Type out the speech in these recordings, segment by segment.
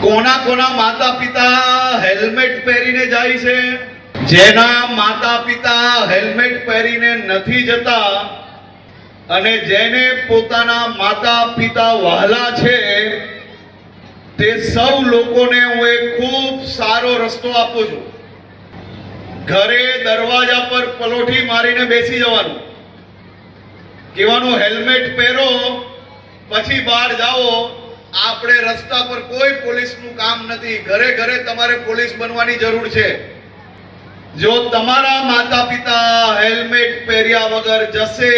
કોના કોના માતા પિતા હેલ્મેટ પહેરીને જાય છે? જેના માતા પિતા હેલ્મેટ પહેરીને નથી જતા અને જેને પોતાના માતા પિતા વહાલા છે તે સૌ લોકોને હું એક ખૂબ સારો રસ્તો આપું છું. ઘરે દરવાજા પર પલોઠી મારીને બેસી જવાનું, કહેવાનું હેલ્મેટ પહેરો, પછી બહાર જાઓ. આપણે રસ્તા પર કોઈ પોલીસનું કામ નથી, ઘરે ઘરે તમારે પોલીસ બનવાની જરૂર છે. જો તમારા માતા પિતા હેલ્મેટ પહેર્યા વગર જશે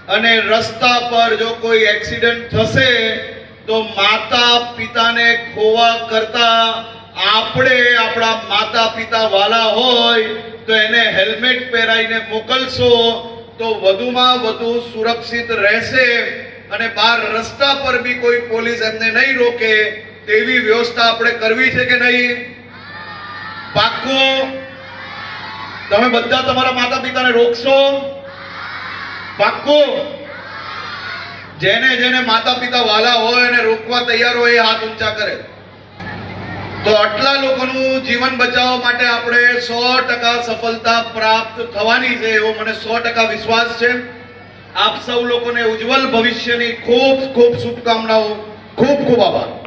અને રસ્તા પર જો કોઈ એક્સિડન્ટ થશે તો માતા પિતાને ખોવા કરતા આપણે આપણા માતા પિતા વાલા હોય તો એને હેલ્મેટ પહેરાઈને મોકલશો તો વધુમાં વધુ સુરક્ષિત રહેશે અને બહાર રસ્તા પર બી કોઈ પોલીસ એમને નહીં રોકે તેવી વ્યવસ્થા આપણે કરવી છે કે નહીં? પાક્કું? તમે બધા તમારા માતા પિતાને રોકશો? પાક્કું? જેને જેને માતા પિતા વાલા હોય અને રોકવા તૈયાર હોય એ હાથ ઊંચા કરે. તો આટલા લોકોનું જીવન બચાવવા માટે આપણે 100% સફળતા પ્રાપ્ત થવાની છે એવો મને 100% વિશ્વાસ છે. આપ સૌ લોકોને ઉજ્જવલ ભવિષ્યની ખૂબ ખૂબ શુભકામનાઓ. ખૂબ ખૂબ આભાર.